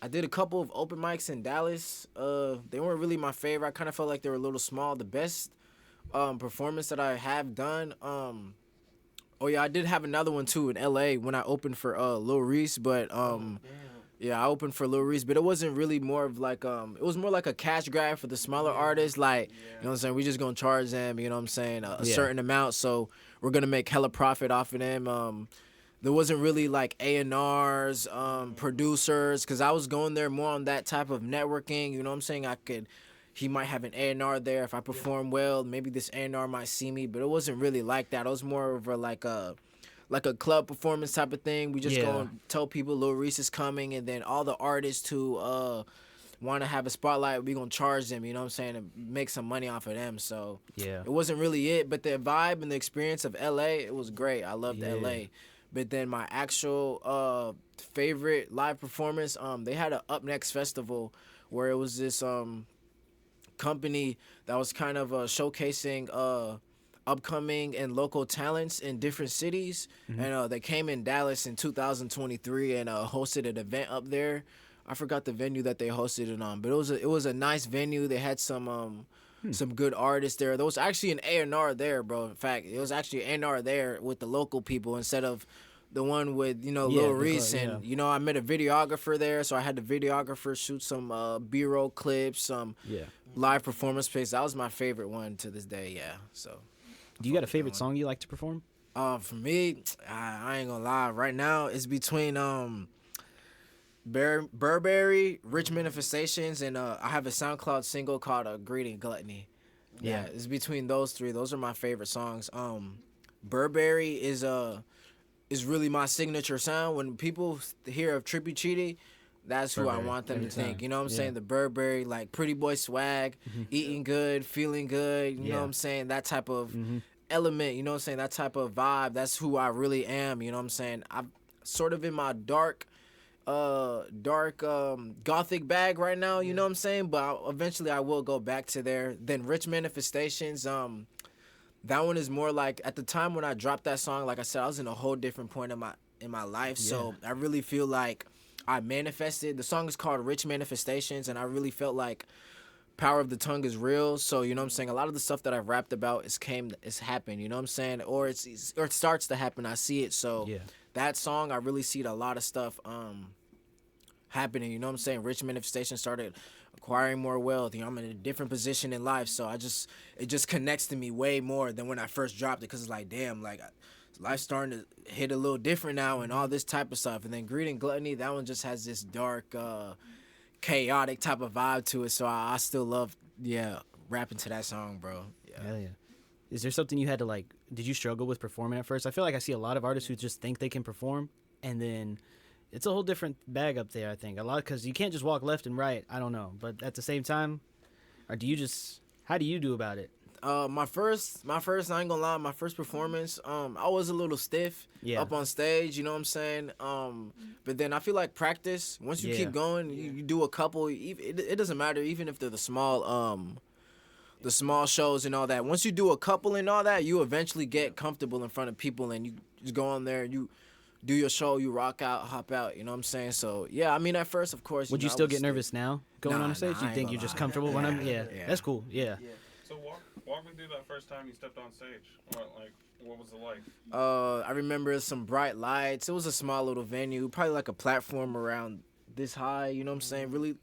I did a couple of open mics in Dallas. They weren't really my favorite. I kind of felt like they were a little small. The best performance that I have done, I did have another one too in LA when I opened for Lil Reese, but I opened for Lil Reese, but it wasn't really more of like it was more like a cash grab for the smaller artists, like you know what I'm saying, we just gonna charge them, you know what I'm saying, a certain amount, so we're gonna make hella profit off of them. There wasn't really like A&Rs, producers, because I was going there more on that type of networking. You know what I'm saying? He might have an A&R there. If I perform well, maybe this A&R might see me. But it wasn't really like that. It was more of a club performance type of thing. We just go and tell people Lil Reese is coming, and then all the artists who want to have a spotlight, we gonna charge them. You know what I'm saying? And make some money off of them. So it wasn't really it. But the vibe and the experience of LA, it was great. I loved LA. But then my actual favorite live performance, they had an Up Next festival where it was this company that was kind of showcasing upcoming and local talents in different cities. And they came in Dallas in 2023 and hosted an event up there. I forgot the venue that they hosted it on, but it was a nice venue. They had some good artists there. There was actually an A&R there, bro. In fact, it was actually an A&R there with the local people instead of the one with, Lil Reese. And, I met a videographer there, so I had the videographer shoot some B-roll clips, some live performance pics. That was my favorite one to this day, So, do you got a favorite song you like to perform? For me, I ain't gonna lie. Right now, it's between Burberry, Rich Manifestations, and I have a SoundCloud single called Greeting Gluttony. Yeah, it's between those three. Those are my favorite songs. Burberry is really my signature sound. When people hear of TrippyChidi, that's who I want them to think. You know what I'm saying? The Burberry, like pretty boy swag, eating good, feeling good. You know what I'm saying? That type of element. You know what I'm saying? That type of vibe. That's who I really am. You know what I'm saying? I'm sort of in my dark gothic bag right now. You know what I'm saying? But eventually I will go back to there. Then Rich Manifestations. That one is more like, at the time when I dropped that song, like I said, I was in a whole different point in my life. So I really feel like I manifested. The song is called Rich Manifestations, and I really felt like power of the tongue is real. So, you know what I'm saying? A lot of the stuff that I've rapped about it's happened, you know what I'm saying? Or it starts to happen. I see it. So that song, I really see a lot of stuff happening. You know what I'm saying? Rich manifestation started acquiring more wealth. You know, I'm in a different position in life, so it just connects to me way more than when I first dropped it, because it's like, damn, like life's starting to hit a little different now and all this type of stuff. And then Greed and Gluttony, that one just has this dark, chaotic type of vibe to it. So I still love, rapping to that song, bro. Hell yeah. Is there something you had to like? Did you struggle with performing at first? I feel like I see a lot of artists who just think they can perform, and then it's a whole different bag up there. I think a lot because you can't just walk left and right. I don't know, but at the same time, or do you just? How do you do about it? My first, I ain't gonna lie, my first performance, I was a little stiff up on stage, you know what I'm saying? But then I feel like practice, once you keep going, you do a couple, it doesn't matter, even if they're the small shows and all that. Once you do a couple and all that, you eventually get comfortable in front of people, and you just go on there, you do your show, you rock out, hop out, you know what I'm saying? So, yeah, I mean, at first, of course. Would you still get nervous now going on stage? You think you're just comfortable when I'm, that's cool, So walk me through that first time you stepped on stage. What was it like? I remember some bright lights. It was a small little venue, probably like a platform around this high, you know what I'm saying? Really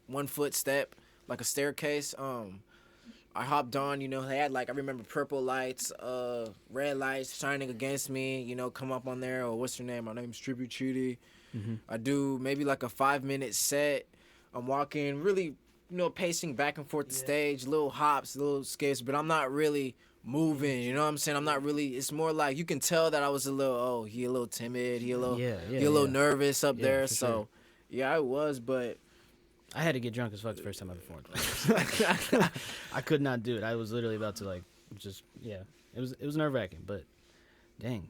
1 foot step, like a staircase. I hopped on, you know, they had like, I remember purple lights, red lights shining against me, you know, come up on there, or what's your name? My name's TrippyChidi. I do maybe like a 5-minute set. I'm walking really, you know, pacing back and forth the stage, little hops, little skips, but I'm not really moving, you know what I'm saying? I'm not really, it's more like, you can tell that I was a little, he a little timid, he a little nervous up there, so, I was, but. I had to get drunk as fuck the first time I performed. I could not do it. I was literally about to, like, just, it was nerve-wracking, but, dang,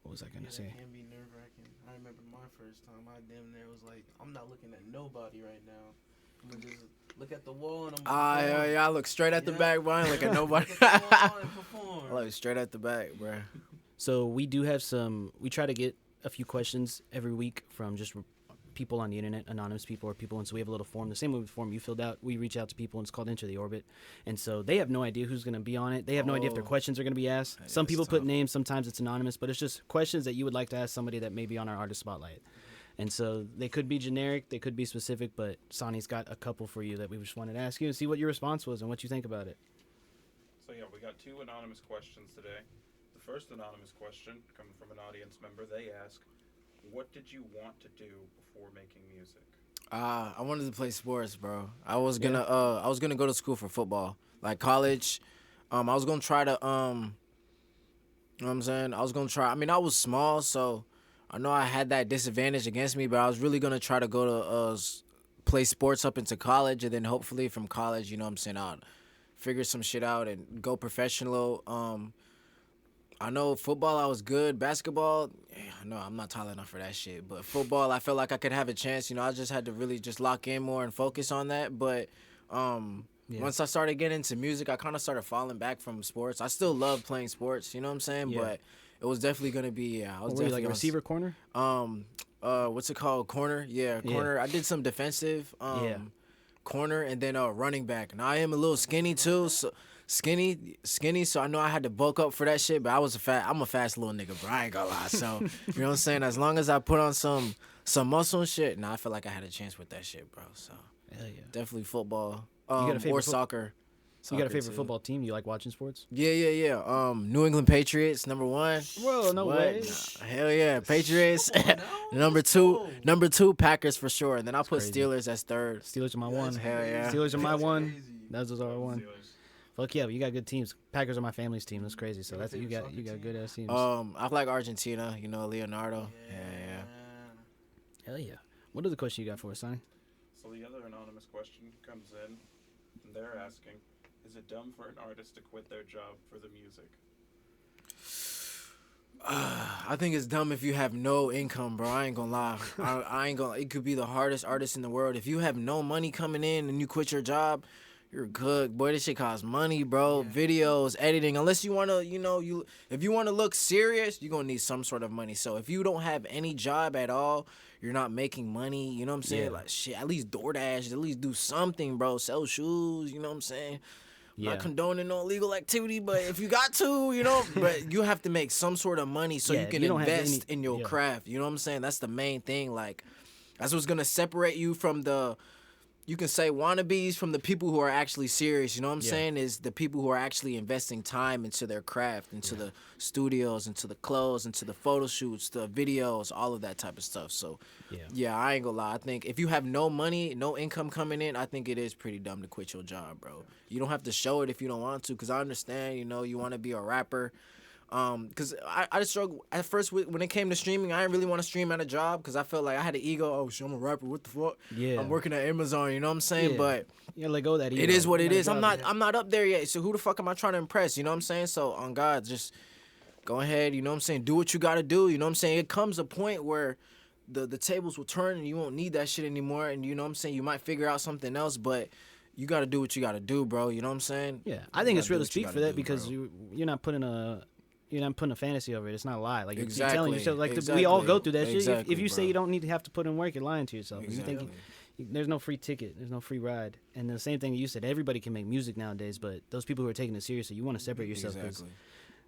what was I going to say? It can be nerve-wracking. I remember my first time, I damn near was like, I'm not looking at nobody right now. I'm going to just look at the wall and I'm I look straight at the back, bro. I ain't look at nobody. Look at the wall and perform. I look straight at the back, bro. So we do have we try to get a few questions every week from just people on the internet, anonymous people or people, and so we have a little form, the same way with the form you filled out. We reach out to people, and it's called Enter the Orbit, and so they have no idea who's going to be on it. They have no idea if their questions are going to be asked. Some people put names, sometimes it's anonymous, but it's just questions that you would like to ask somebody that may be on our artist spotlight. And so they could be generic, they could be specific, but Sonny's got a couple for you that we just wanted to ask you and see what your response was and what you think about it. So we got 2 anonymous questions today. The first anonymous question coming from an audience member, they ask, what did you want to do before making music? I wanted to play sports, bro. I was gonna go to school for football, like college. I was gonna try to you know what I'm saying? I was gonna try. I mean, I was small, so I know I had that disadvantage against me, but I was really gonna try to go to play sports up into college, and then hopefully from college, you know what I'm saying, I'll figure some shit out and go professional. I know football, I was good. Basketball, no, I'm not tall enough for that shit. But football, I felt like I could have a chance. You know, I just had to really just lock in more and focus on that. But once I started getting into music, I kind of started falling back from sports. I still love playing sports, you know what I'm saying? Yeah. But it was definitely gonna be I was definitely like a receiver corner. What's it called? Corner. Yeah, corner. Yeah. I did some defensive. Corner and then running back. Now I am a little skinny too, so. Skinny, so I know I had to bulk up for that shit, but I'm a fast little nigga, bro. I ain't gonna lie. So, you know what I'm saying? As long as I put on some muscle and shit, I feel like I had a chance with that shit, bro. So, hell yeah. Definitely football. Or soccer. You got a favorite football team? You like watching sports? Yeah. New England Patriots, number 1. Whoa, no way. Nah, hell yeah, Patriots. number two, Packers for sure. And then I'll put crazy. Steelers as 3rd. Steelers are my 1. Hell yeah. Steelers are my 1. Those are our 1. Fuck yeah, but you got good teams. Packers are my family's team. That's crazy. So that's you got good ass teams. I like Argentina. You know, Leonardo. Yeah. Hell yeah. What other question you got for us, Sonny? So the other anonymous question comes in, and they're asking, is it dumb for an artist to quit their job for the music? I think it's dumb if you have no income, bro. I ain't gonna lie. I ain't gonna. It could be the hardest artist in the world. If you have no money coming in and you quit your job, you're good, boy. This shit costs money, bro. Yeah. Videos, editing. Unless you wanna, if you wanna look serious, you're gonna need some sort of money. So if you don't have any job at all, you're not making money. You know what I'm saying? Yeah. Like shit, at least DoorDash, at least do something, bro. Sell shoes. You know what I'm saying? Yeah. Not condoning no illegal activity, but if you got to, but you have to make some sort of money so you can invest in your craft. You know what I'm saying? That's the main thing. Like, That's what's gonna separate you from the, you can say, wannabes from the people who are actually serious. You know what I'm saying? Is the people who are actually investing time into their craft, into the studios, into the clothes, into the photo shoots, the videos, all of that type of stuff. So, yeah, I ain't gonna lie. I think if you have no money, no income coming in, I think it is pretty dumb to quit your job, bro. You don't have to show it if you don't want to, because I understand, you know, you want to be a rapper. Because I just struggled at first when it came to streaming. I didn't really want to stream at a job because I felt like I had an ego. Oh shit, I'm a rapper. What the fuck? Yeah. I'm working at Amazon. You know what I'm saying? Yeah. But yeah, let go of that ego. it is what it is. I'm I'm not up there yet. So who the fuck am I trying to impress? You know what I'm saying? So on God, just go ahead. You know what I'm saying? Do what you gotta do. You know what I'm saying? It comes a point where the tables will turn and you won't need that shit anymore. And you know what I'm saying? You might figure out something else, but you gotta do what you gotta do, bro. You know what I'm saying? Yeah, I think it's real to what you speak for gotta that do, because bro. you're not putting a fantasy over it. It's not a lie. Like you're Exactly. telling yourself, like Exactly. we all go through that shit. Exactly, If you say bro. you don't need to have to put in work, you're lying to yourself. Exactly. You think there's no free ticket, there's no free ride. And the same thing you said, everybody can make music nowadays, but those people who are taking it seriously, you want to separate yourself because,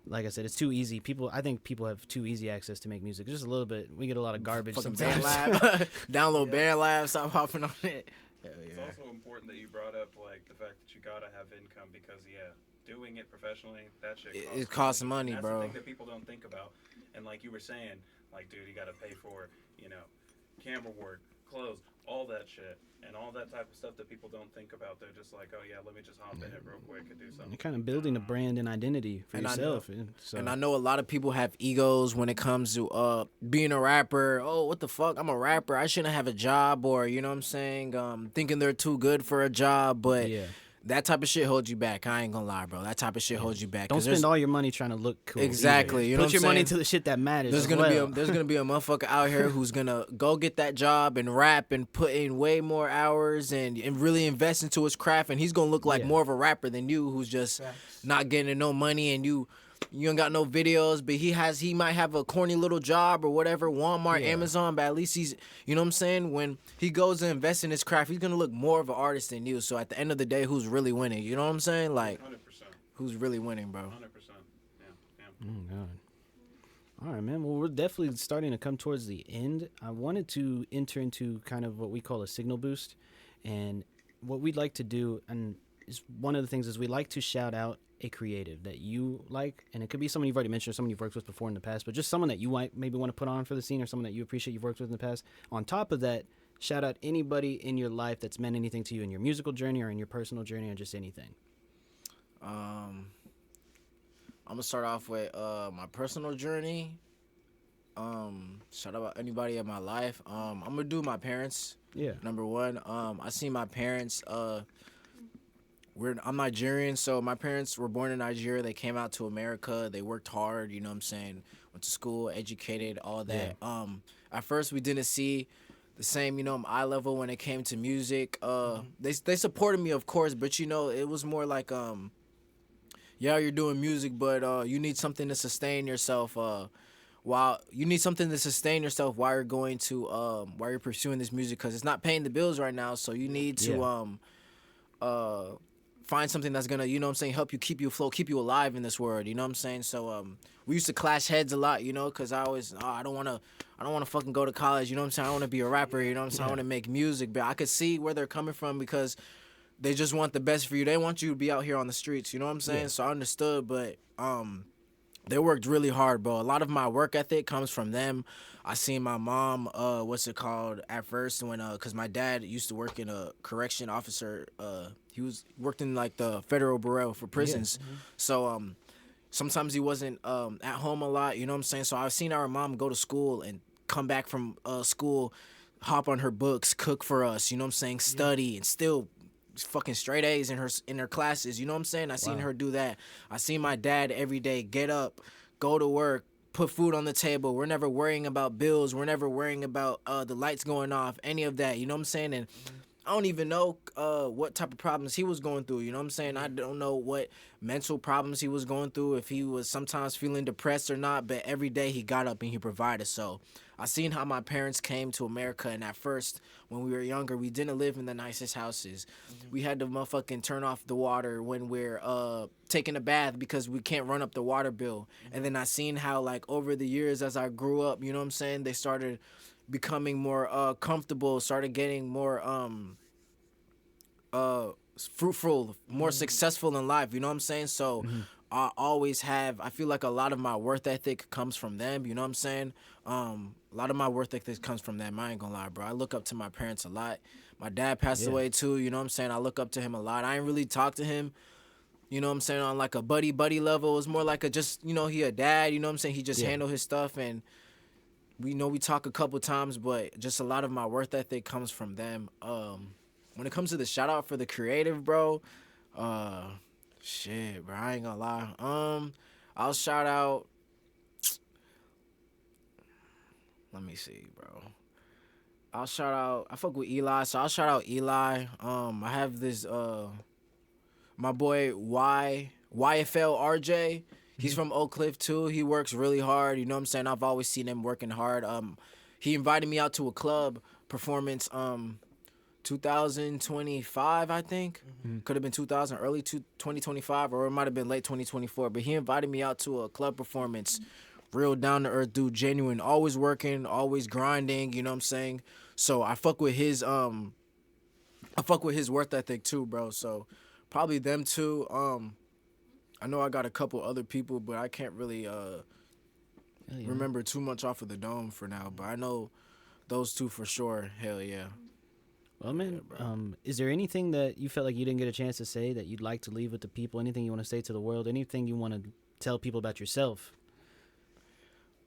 like I said, it's too easy. I think people have too easy access to make music. Just a little bit. We get a lot of garbage Fucking sometimes. BandLab. Download BandLab. Stop hopping on it. Hell It's yeah. also important that you brought up like the fact that you gotta have income because doing it professionally, that shit costs It costs money, And that's bro. the thing that people don't think about. And like you were saying, like dude, you gotta pay for, camera work, clothes, all that shit, and all that type of stuff that people don't think about. They're just like, oh yeah, let me just hop in it real quick and do something. You're kind of building a brand and identity for yourself. And I know a lot of people have egos when it comes to being a rapper. Oh, what the fuck? I'm a rapper. I shouldn't have a job, or you know what I'm saying? Thinking they're too good for a job, but that type of shit holds you back. I ain't gonna lie, bro. That type of shit holds you back. Don't spend all your money trying to look cool. Exactly. Either. You know Put what your I'm money saying? into the shit that matters. There's gonna be a motherfucker out here who's gonna go get that job and rap and put in way more hours and really invest into his craft, and he's gonna look like more of a rapper than you, who's just not getting no money, and you ain't got no videos, but he might have a corny little job or whatever, Walmart, Amazon, but at least he's, you know what I'm saying? When he goes and invests in his craft, he's gonna look more of an artist than you. So at the end of the day, who's really winning? You know what I'm saying? Like, 100%. who's really winning, bro? 100%. Yeah. Oh God. All right, man. Well, we're definitely starting to come towards the end. I wanted to enter into kind of what we call a signal boost, and what we'd like to do, and is one of the things is we like to shout out a creative that you like, and it could be someone you've already mentioned or someone you've worked with before in the past, but just someone that you might maybe want to put on for the scene or someone that you appreciate you've worked with in the past. On top of that, shout out anybody in your life that's meant anything to you in your musical journey or in your personal journey or just anything. I'm gonna start off with my personal journey. Shout out anybody in my life. I'm gonna do my parents. Yeah. Number one, I see my parents. I'm Nigerian, so my parents were born in Nigeria. They came out to America. They worked hard. You know what I'm saying? Went to school, educated, all that. At first, we didn't see the same, eye level when it came to music. They supported me, of course, but it was more like you're doing music, but you need something to sustain yourself. While you're going to while you're pursuing this music, because it's not paying the bills right now. So you need to find something that's gonna, help you keep you afloat, keep you alive in this world. You know what I'm saying? So we used to clash heads a lot, because I always I don't wanna fucking go to college. You know what I'm saying? I want to be a rapper. You know what I'm saying? I want to make music, but I could see where they're coming from because they just want the best for you. They want you to be out here on the streets. You know what I'm saying? So I understood, but they worked really hard, bro. A lot of my work ethic comes from them. I seen my mom, at first when, cause my dad used to work in a correction officer. He worked in like the federal bureau for prisons. Yeah. So, sometimes he wasn't, at home a lot, you know what I'm saying? So I've seen our mom go to school and come back from, school, hop on her books, cook for us, you know what I'm saying? Study and still fucking straight A's in her classes, you know what I'm saying? I seen her do that. I seen my dad every day get up, go to work, put food on the table. We're never worrying about bills. We're never worrying about the lights going off, any of that, you know what I'm saying? And I don't even know what type of problems he was going through, you know what I'm saying? I don't know what mental problems he was going through, if he was sometimes feeling depressed or not, but every day he got up and he provided. So I seen how my parents came to America, and at first, when we were younger, we didn't live in the nicest houses. We had to motherfucking turn off the water when we're taking a bath because we can't run up the water bill. And then I seen how, like, over the years as I grew up, you know what I'm saying, they started becoming more comfortable, started getting more fruitful, more successful in life, you know what I'm saying? So I feel like a lot of my worth ethic comes from them, you know what I'm saying? A lot of my worth ethic comes from them, I ain't gonna lie, bro. I look up to my parents a lot. My dad passed away too, you know what I'm saying? I look up to him a lot. I ain't really talk to him, you know what I'm saying, on like a buddy level. It was more like a just, you know, he a dad, you know what I'm saying? He just handle his stuff, and we talk a couple times, but just a lot of my worth ethic comes from them. When it comes to the shout out for the creative, bro, shit, bro, I ain't gonna lie. I'll shout out. Let me see, bro. I fuck with Eli, so I'll shout out Eli. I have this my boy YFL RJ. He's from Oak Cliff too. He works really hard, you know what I'm saying? I've always seen him working hard. He invited me out to a club performance 2025, I think. Could have been 2025, or it might have been late 2024. But he invited me out to a club performance. Real down to earth dude, genuine, always working, always grinding. You know what I'm saying? So I fuck with his worth ethic too, bro. So probably them two. I know I got a couple other people, but I can't really remember too much off of the dome for now. But I know those two for sure. Hell yeah. Well, man, is there anything that you felt like you didn't get a chance to say that you'd like to leave with the people? Anything you want to say to the world? Anything you want to tell people about yourself?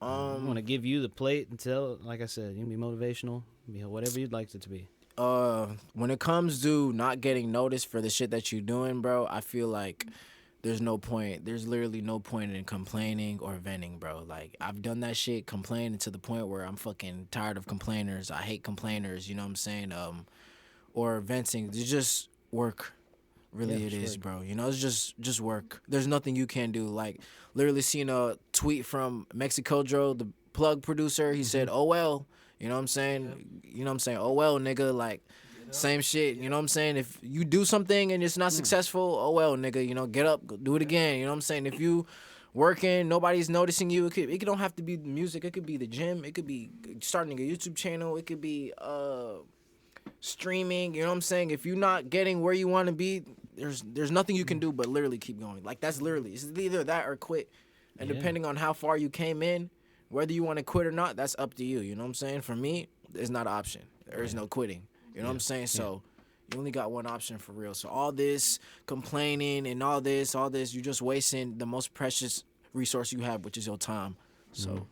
I want to give you the plate and tell, like I said, you can be motivational, be whatever you'd like it to be. When it comes to not getting noticed for the shit that you're doing, bro, I feel like there's no point. There's literally no point in complaining or venting, bro. Like, I've done that shit, complaining to the point where I'm fucking tired of complainers. I hate complainers, you know what I'm saying? Or venting. It's just work. Really, it is, bro. You know, it's just work. There's nothing you can do. Like, literally seen a tweet from Mexico Joe, the plug producer. He said, "Oh well," you know what I'm saying? You know what I'm saying? "Oh well, nigga." Like, same shit. You know what I'm saying? If you do something and it's not successful, oh well, nigga. You know, get up, go do it again. You know what I'm saying? If you working, nobody's noticing you. It don't have to be music. It could be the gym. It could be starting a YouTube channel. It could be streaming. You know what I'm saying? If you're not getting where you want to be, there's nothing you can do but literally keep going. Like, that's literally, it's either that or quit. And depending on how far you came in, whether you want to quit or not, that's up to you. You know what I'm saying? For me, it's not an option. There is no quitting. You know what I'm saying? So you only got one option for real. So all this complaining and all this, you're just wasting the most precious resource you have, which is your time. So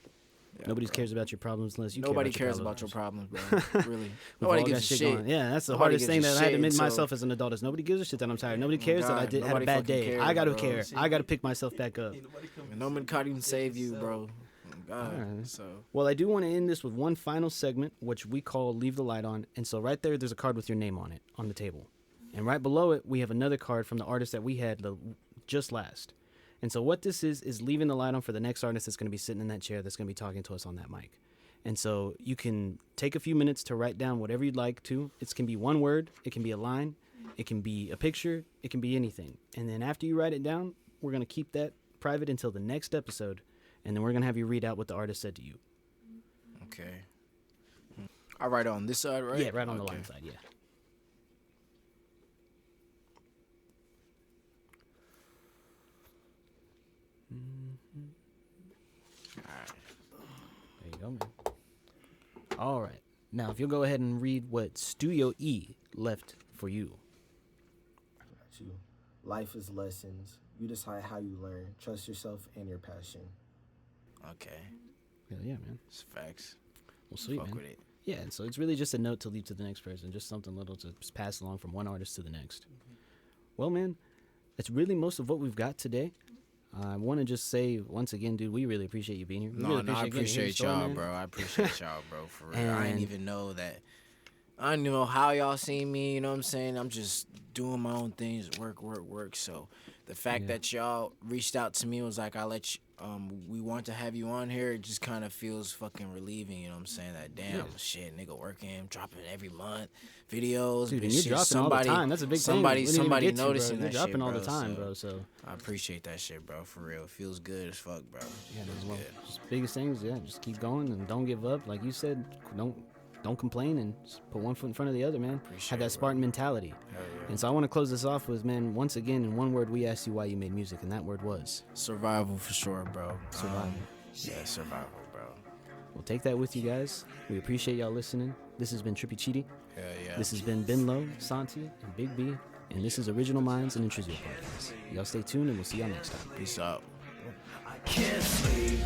Nobody cares about your problems unless you Nobody care cares about your problems, bro. Really. Nobody gives a shit. Yeah, that's the Nobody hardest thing gives a that I had to shit admit until- myself as an adult is nobody gives a shit that I'm tired. Nobody cares that I had a nobody bad fucking day. cares, I gotta bro. care. I gotta pick myself back up. Nobody can't even save you, bro. God. Alright. So Well, I do want to end this with one final segment, which we call Leave the Light On. And so right there's a card with your name on it on the table. And right below it, we have another card from the artist that we had just last. And so what this is leaving the light on for the next artist that's going to be sitting in that chair that's going to be talking to us on that mic. And so you can take a few minutes to write down whatever you'd like to. It can be one word. It can be a line. It can be a picture. It can be anything. And then after you write it down, we're going to keep that private until the next episode. And then we're going to have you read out what the artist said to you. okay. I write on this side, right? Yeah, right on the line side, yeah. There you go, man. All right. Now, if you'll go ahead and read what Studio E left for you. Life is lessons. You decide how you learn. Trust yourself and your passion. Okay. Hell yeah, man. It's facts. Well, sweet, Fuck man. with it. Yeah, and so it's really just a note to leave to the next person, just something little to just pass along from one artist to the next. Well, man, that's really most of what we've got today. I want to just say once again, dude, we really appreciate you being here. We really I getting to hear your appreciate story, y'all, man. bro. I appreciate y'all, bro. For real. I didn't And- even know that. I didn't know how y'all seen me, you know what I'm saying? I'm just doing my own things, work. So The fact that y'all reached out to me was like, we want to have you on here. It just kind of feels fucking relieving, you know what I'm saying? That damn shit, nigga working, dropping every month, videos. Dude, and you're dropping all the time. That's a big thing. Somebody noticing that shit, You're dropping all bro, the time, so bro. So I appreciate that shit, bro. For real, it feels good as fuck, bro. yeah, Feels well, good. just biggest things, just keep going and don't give up. Like you said, don't complain and just put one foot in front of the other, man. Have that Spartan mentality. Hell yeah. And so I want to close this off with, man, once again, in one word, we asked you why you made music, and that word was Survival for sure, bro. survival. Yeah, survival, bro. We'll take that with you guys. We appreciate y'all listening. This has been TrippyChidi. Hell yeah. This has been Ben Low, Santi, and Big B. And this is Original Minds and Intrusive Podcast. Y'all stay tuned, and we'll see y'all next time. Peace out. I can't sleep,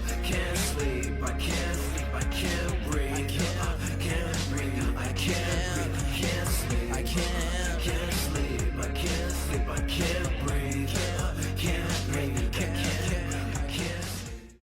I can't sleep, I can't sleep, I can't